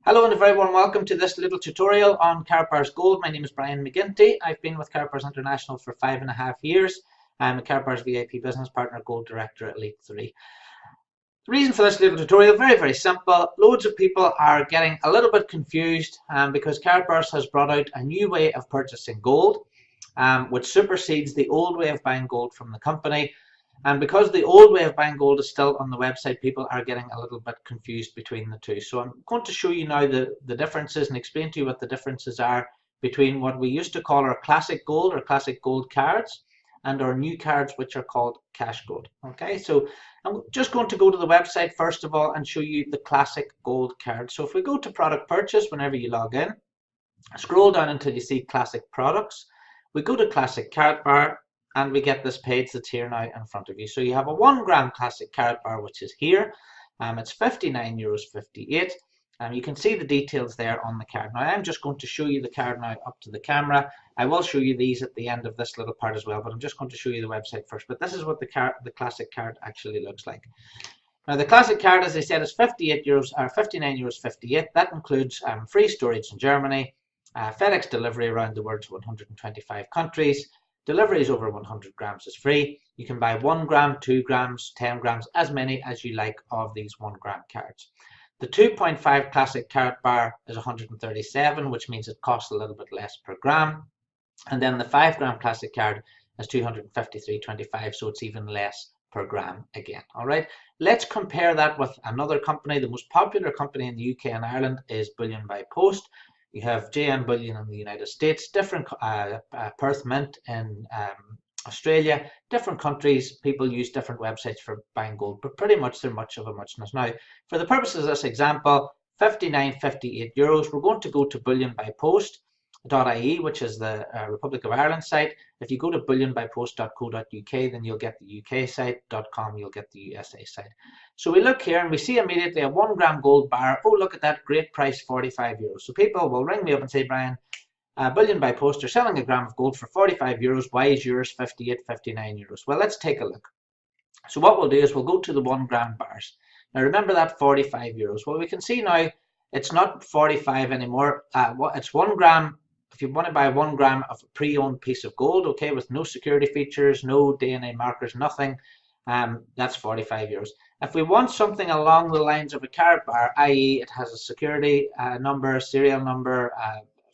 Hello and a very warm welcome to this little tutorial on Karatbars Gold. My name is Brian McGinty. I've been with Karatbars International for 5.5 years. I'm a Karatbars VIP business partner, gold director at Elite 3. The reason for this little tutorial, very simple. Loads of people are getting a little bit confused because Karatbars has brought out a new way of purchasing gold, which supersedes the old way of buying gold from the company. And because the old way of buying gold is still on the website, people are getting a little bit confused between the two. So I'm going to show you now the differences and explain to you what the differences are between what we used to call our classic gold or classic gold cards and our new cards, which are called CashGold. Okay, so I'm just going to go to the website first of all and show you the classic gold card. So if we go to product purchase, whenever you log in, scroll down until you see classic products. We go to classic Karatbar, and we get this page that's here now in front of you. So you have a 1 gram classic Karatbar, which is here. It's €59.58. You can see the details there on the card. Now I'm just going to show you the card now up to the camera. I will show you these at the end of this little part as well, but I'm just going to show you the website first. But this is what the classic card actually looks like. Now the classic card, as I said, is €58 or €59.58. That includes free storage in Germany, FedEx delivery around the world to 125 countries. Deliveries over 100 grams is free. You can buy 1 gram, 2 grams, 10 grams, as many as you like of these 1 gram cards. The 2.5 classic Karatbar is 137, which means it costs a little bit less per gram. And then the 5 gram classic card is 253.25, so it's even less per gram again. All right, let's compare that with another company. The most popular company in the UK and Ireland is Bullion by Post. You have JM Bullion in the United States, different Perth Mint in Australia, different countries. People use different websites for buying gold, but pretty much they're much of a muchness. Now, for the purposes of this example, €59.58, we're going to go to bullionbypost.ie, which is the Republic of Ireland site. If you go to bullionbypost.co.uk, then you'll get the UK site, .com, you'll get the USA site. So we look here and we see immediately a 1 gram gold bar. Oh, look at that, great price, €45. So people will ring me up and say, Brian, Bullion by Post are selling a gram of gold for €45. Why is yours €58.59? Well, let's take a look. So what we'll do is we'll go to the 1 gram bars. Now remember that €45. Well, we can see now it's not 45 anymore. It's 1 gram. If you want to buy 1 gram of a pre-owned piece of gold, okay, with no security features, no DNA markers, nothing, that's €45. If we want something along the lines of a Karatbar, i.e. it has a security number, serial number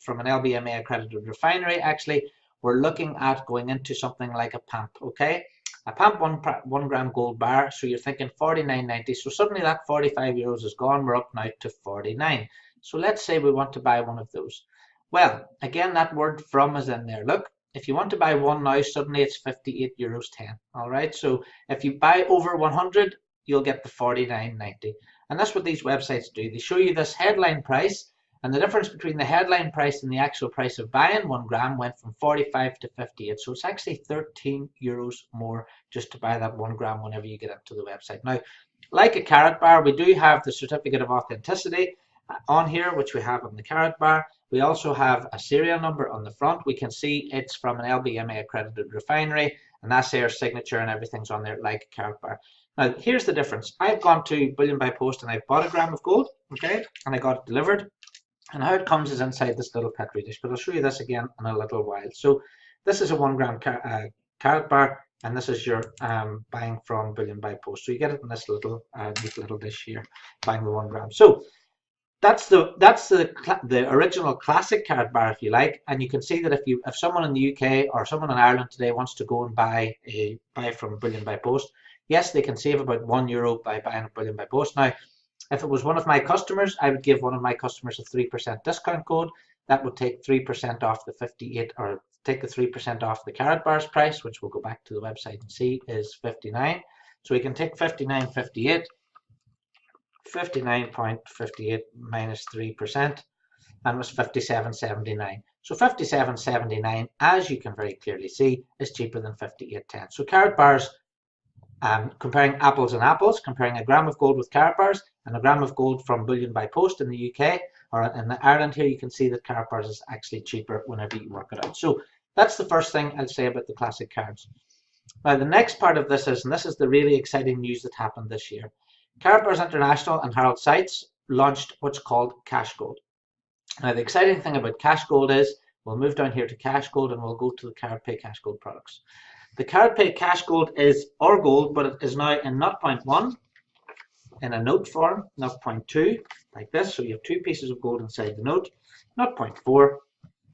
from an LBMA accredited refinery, actually, we're looking at going into something like a PAMP, okay? A PAMP 1 gram gold bar, so you're thinking €49.90. So suddenly that €45 is gone. We're up now to 49. So let's say we want to buy one of those. Well, again, that word from is in there. Look, if you want to buy one now, suddenly it's €58.10. All right, so if you buy over 100, you'll get the €49.90. And that's what these websites do. They show you this headline price, and the difference between the headline price and the actual price of buying 1 gram went from 45 to 58. So it's actually €13 more just to buy that 1 gram whenever you get into the website. Now, like a Karatbar, we do have the certificate of authenticity on here, which we have on the Karatbar. We also have a serial number on the front. We can see it's from an LBMA accredited refinery, and that's their signature and everything's on there like a Karatbar. Now, here's the difference. I've gone to Bullion by Post and I've bought a gram of gold, okay, and I got it delivered. And how it comes is inside this little Petri dish, but I'll show you this again in a little while. So this is a 1 gram Karatbar, and this is your buying from Bullion by Post. So you get it in this little neat little dish here, buying the 1 gram. So that's the original classic Karatbar, if you like, and you can see that if someone in the UK or someone in Ireland today wants to go and buy from Bullion by Post, yes, they can save about €1 by buying a Bullion by Post. Now, if it was one of my customers, I would give one of my customers a 3% discount code. That would take 3% off the 58, or take the 3% off the Karatbar's price, which we'll go back to the website and see is 59. So we can take 59.58. 59.58 minus 3%, and was 57.79. So 57.79, as you can very clearly see, is cheaper than 58.10. So Karatbars, comparing apples and apples, comparing a gram of gold with Karatbars and a gram of gold from Bullion by Post in the UK or in Ireland here, you can see that Karatbars is actually cheaper whenever you work it out. So that's the first thing I'll say about the classic cards. Now the next part of this is, and this is the really exciting news that happened this year, Karatbars International and Harold Sites launched what's called CashGold. Now, the exciting thing about CashGold is we'll move down here to CashGold and we'll go to the Karatpay CashGold products. The Karatpay CashGold is our gold, but it is now in 0.1 in a note form, 0.2 like this. So you have 2 pieces of gold inside the note, 0.4,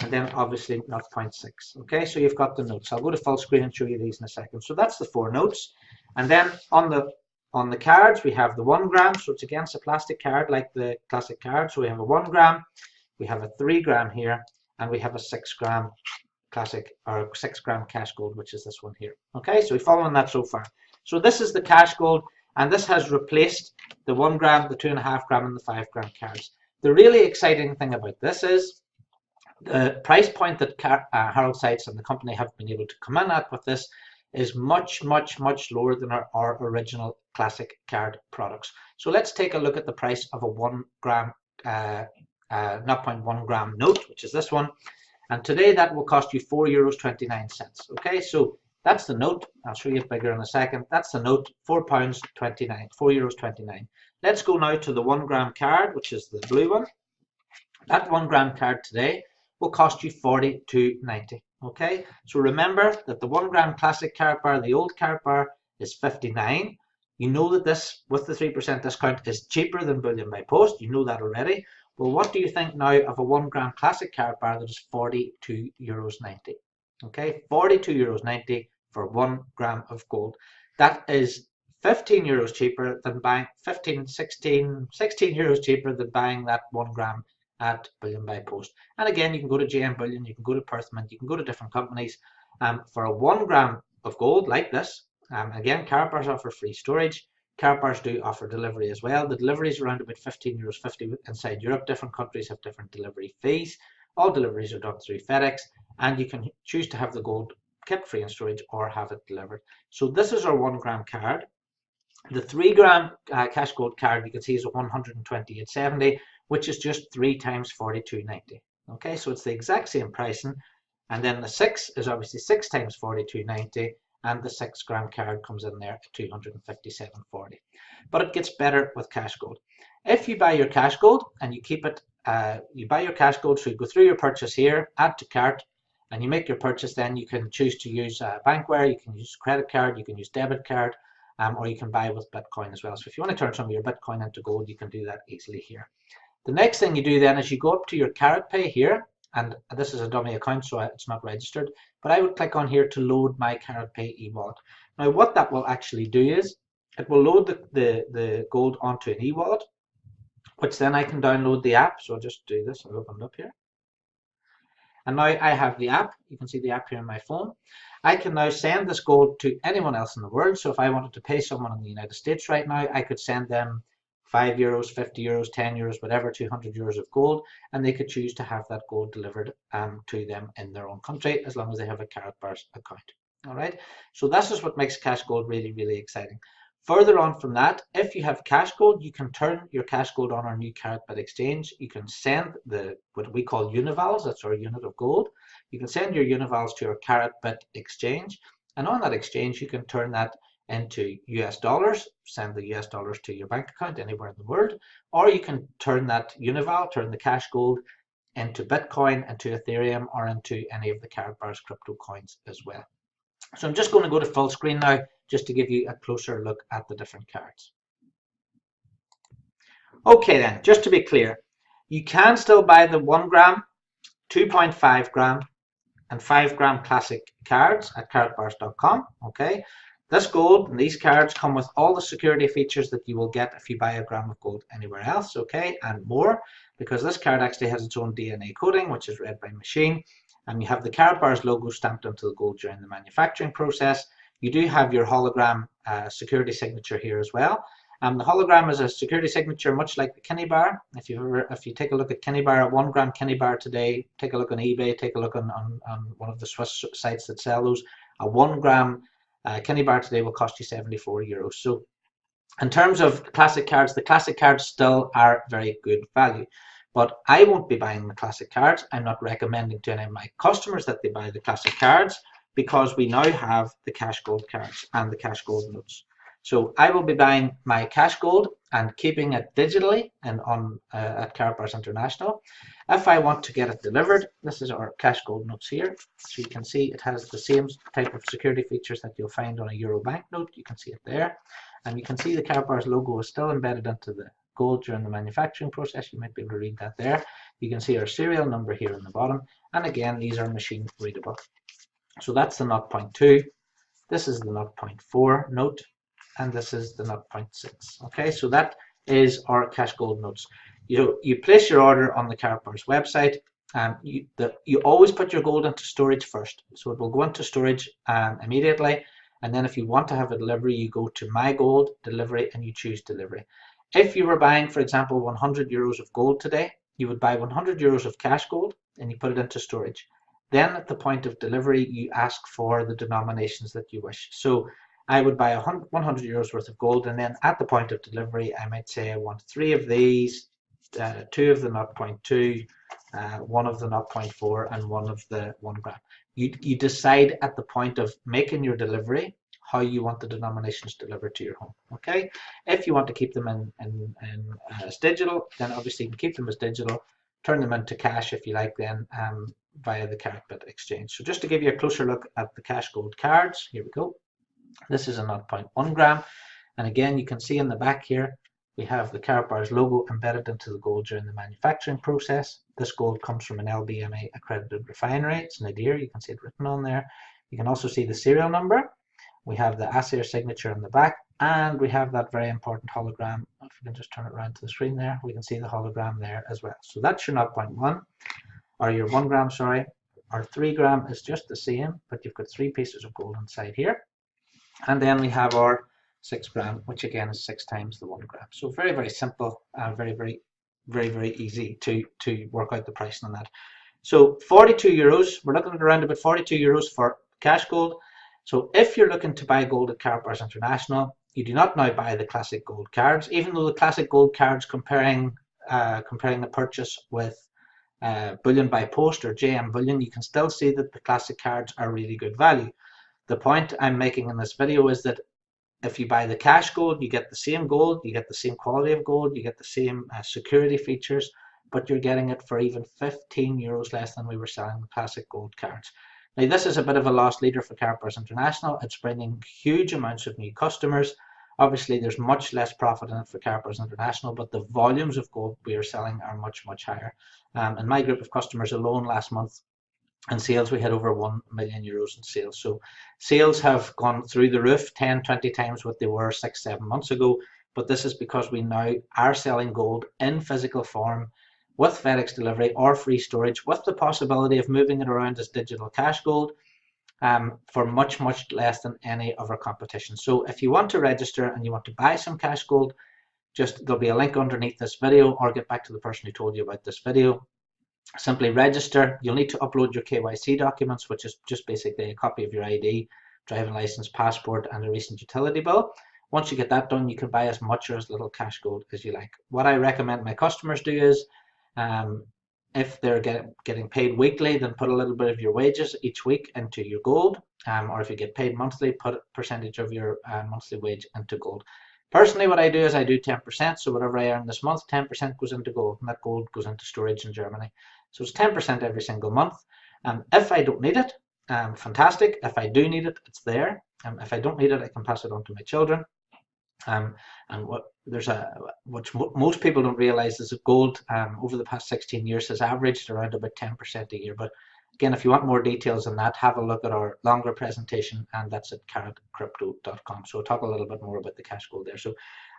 and then obviously 0.6. Okay, so you've got the notes. I'll go to full screen and show you these in a second. So that's the 4 notes. And then on the cards, we have the 1 gram. So it's against a plastic card like the classic card. So we have a 1 gram, we have a 3 gram here, and we have a 6 gram classic or 6 gram CashGold, which is this one here. Okay, so we're following that so far. So this is the CashGold, and this has replaced the 1 gram, the 2.5 gram, and the 5 gram cards. The really exciting thing about this is the price point that Harold Sites and the company have been able to come in at with this is much, much, much lower than our original classic card products. So let's take a look at the price of a 1 gram, 0.1 gram note, which is this one. And today that will cost you €4.29. Okay, so that's the note. I'll show you it bigger in a second. That's the note, £4.29, €4.29. Let's go now to the 1 gram card, which is the blue one. That 1 gram card today will cost you $42.90. Okay, so remember that the 1 gram classic Karatbar, the old Karatbar, is $59. You know that this, with the 3% discount, is cheaper than Bullion by Post. You know that already. Well, what do you think now of a 1 gram classic Karatbar that is €42.90? Okay, €42.90 for 1 gram of gold. That is €15 cheaper than buying 16 euros cheaper than buying that 1 gram at Bullion by Post. And again, you can go to JM Bullion, you can go to Perth Mint, you can go to different companies for a 1 gram of gold like this. Again, Karatbars offer free storage. Karatbars do offer delivery as well. The delivery is around about €15.50 inside Europe. Different countries have different delivery fees. All deliveries are done through FedEx, and you can choose to have the gold kept free in storage or have it delivered. So this is our 1 gram card. The 3 gram CashGold card you can see is at $128.70, which is just 3 times $42.90. Okay, so it's the exact same pricing. And then the 6 is obviously 6 times $42.90. And the 6 gram card comes in there at $257.40. But it gets better with CashGold. If you buy your CashGold and you keep it, you buy your CashGold, so you go through your purchase here, add to cart, and you make your purchase, then you can choose to use bankware, you can use credit card, you can use debit card, or you can buy with Bitcoin as well. So if you want to turn some of your Bitcoin into gold, you can do that easily here. The next thing you do then is you go up to your Karatpay here, and this is a dummy account, so it's not registered, but I would click on here to load my Karatpay e-wallet. Now what that will actually do is it will load the gold onto an e-wallet, which then I can download the app. So I'll just do this. I'll open it up here. And now I have the app. You can see the app here on my phone. I can now send this gold to anyone else in the world. So if I wanted to pay someone in the United States right now, I could send them €5, €50, €10, whatever, €200 of gold, and they could choose to have that gold delivered to them in their own country as long as they have a Karatbars account. All right, so this is what makes CashGold really, really exciting. Further on from that, if you have CashGold, you can turn your CashGold on our new Karatbit exchange. You can send what we call univals, that's our unit of gold. You can send your univals to your Karatbit exchange, and on that exchange, you can turn that into US dollars, send the US dollars to your bank account anywhere in the world, or you can turn that unival, turn the CashGold into Bitcoin, into Ethereum, or into any of the Karatbars crypto coins as well. So I'm just going to go to full screen now, just to give you a closer look at the different cards. Okay then, just to be clear, you can still buy the 1 gram, 2.5 gram, and 5 gram classic cards at karatbars.com. Okay. This gold and these cards come with all the security features that you will get if you buy a gram of gold anywhere else, okay, and more, because this card actually has its own DNA coding, which is read by machine, and you have the Karatbars logo stamped onto the gold during the manufacturing process. You do have your hologram security signature here as well. The hologram is a security signature much like the Kinney bar. If you take a look at Kinney bar, a 1 gram Kinney bar today, take a look on eBay, take a look on one of the Swiss sites that sell those, a 1 gram Kinney bar today will cost you €74. So in terms of classic cards, the classic cards still are very good value. But I won't be buying the classic cards. I'm not recommending to any of my customers that they buy the classic cards, because we now have the CashGold cards and the CashGold notes. So I will be buying my CashGold and keeping it digitally and on at Karatbars International. If I want to get it delivered, this is our CashGold notes here. So you can see it has the same type of security features that you'll find on a Euro banknote. You can see it there. And you can see the Karatbars logo is still embedded into the gold during the manufacturing process. You might be able to read that there. You can see our serial number here on the bottom. And again, these are machine readable. So that's the 0.2. This is the 0.4 note. And this is the 0.6. Okay, so that is our CashGold notes. You place your order on the Karatbars website. You always put your gold into storage first, so it will go into storage immediately. And then if you want to have a delivery, you go to My Gold Delivery and you choose delivery. If you were buying, for example, 100 euros of gold today, you would buy 100 euros of CashGold and you put it into storage. Then at the point of delivery, you ask for the denominations that you wish. So I would buy 100 euros worth of gold, and then at the point of delivery, I might say I want 3 of these, 2 of the 0.2, 1 of the 0.4, and 1 of the 1 gram. You decide at the point of making your delivery how you want the denominations delivered to your home. Okay, if you want to keep them as digital, then obviously you can keep them as digital, turn them into cash if you like, then via the Karatbit exchange. So just to give you a closer look at the CashGold cards, here we go. This is a 0.1 gram, and again you can see in the back here we have the Karatbars logo embedded into the gold during the manufacturing process. This gold comes from an LBMA accredited refinery. It's nadir, you can see it written on there. You can also see the serial number. We have the assayer signature on the back, and we have that very important hologram. If we can just turn it around to the screen there, we can see the hologram there as well. So that's your 0.1, or your 1 gram, sorry. Our 3 gram is just the same, but you've got 3 pieces of gold inside here. And then we have our 6 gram, which again is 6 times the 1 gram. So very, very simple, very easy to work out the pricing on that. So 42 euros, we're looking at around about 42 euros for CashGold. So if you're looking to buy gold at Karatbars International, you do not now buy the classic gold cards, even though the classic gold cards, comparing the purchase with Bullion by Post or JM Bullion, you can still see that the classic cards are really good value. The point I'm making in this video is that if you buy the CashGold, you get the same gold, you get the same quality of gold, you get the same security features, but you're getting it for even 15 euros less than we were selling the classic gold cards. Now this is a bit of a loss leader for Karatbars International. It's bringing huge amounts of new customers. Obviously there's much less profit in it for Karatbars International, but the volumes of gold we are selling are much higher. In my group of customers alone last month, in sales, we had over 1 million euros in sales. So sales have gone through the roof, 10-20 times what they were 6-7 months ago. But this is because we now are selling gold in physical form with FedEx delivery or free storage, with the possibility of moving it around as digital CashGold for much less than any of our competition. So if you want to register and you want to buy some CashGold, there'll be a link underneath this video, or get back to the person who told you about this video. Simply register. You'll need to upload your KYC documents, which is just basically a copy of your ID, driving license, passport, and a recent utility bill. Once you get that done, you can buy as much or as little CashGold as you like. What I recommend my customers do is, if they're getting paid weekly, then put a little bit of your wages each week into your gold, or if you get paid monthly, put a percentage of your monthly wage into gold. Personally, what I do is I do 10%, so whatever I earn this month, 10% goes into gold, and that gold goes into storage in Germany. So it's 10% every single month. If I don't need it, fantastic. If I do need it, it's there. If I don't need it, I can pass it on to my children. And what most people don't realize is that gold over the past 16 years has averaged around about 10% a year. But again, if you want more details on that, have a look at our longer presentation, and that's at karatcrypto.com. So we'll talk a little bit more about the CashGold there. So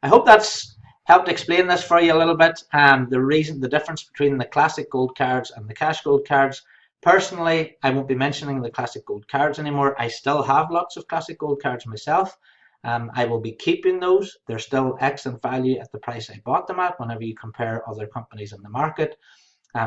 I hope that's helped explain this for you a little bit. The difference between the classic gold cards and the CashGold cards. Personally, I won't be mentioning the classic gold cards anymore. I still have lots of classic gold cards myself. I will be keeping those. They're still excellent value at the price I bought them at whenever you compare other companies in the market.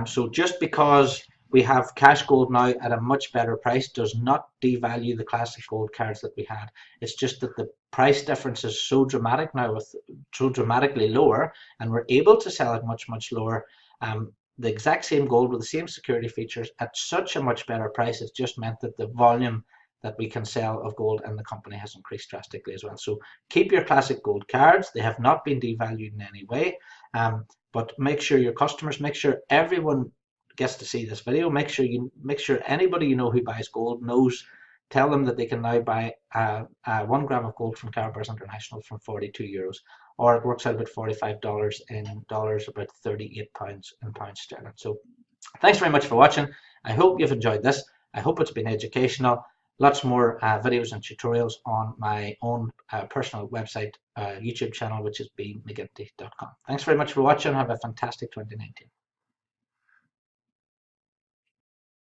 So just because we have CashGold now at a much better price does not devalue the classic gold cards that we had. It's just that the price difference is so dramatic now, with so dramatically lower, and we're able to sell it much lower. The exact same gold with the same security features at such a much better price. It's just meant that the volume that we can sell of gold, and the company has increased drastically as well. So keep your classic gold cards. They have not been devalued in any way, but make sure your customers, make sure everyone gets to see this video. Make sure anybody you know who buys gold knows. Tell them that they can now buy 1 gram of gold from Karatbars International from €42, or it works out about $45 in dollars, about £38 in pounds sterling. So thanks very much for watching. I hope you've enjoyed this. I hope it's been educational. Lots more videos and tutorials on my own personal website, YouTube channel, which is bmcginty.com. Thanks very much for watching. Have a fantastic 2019.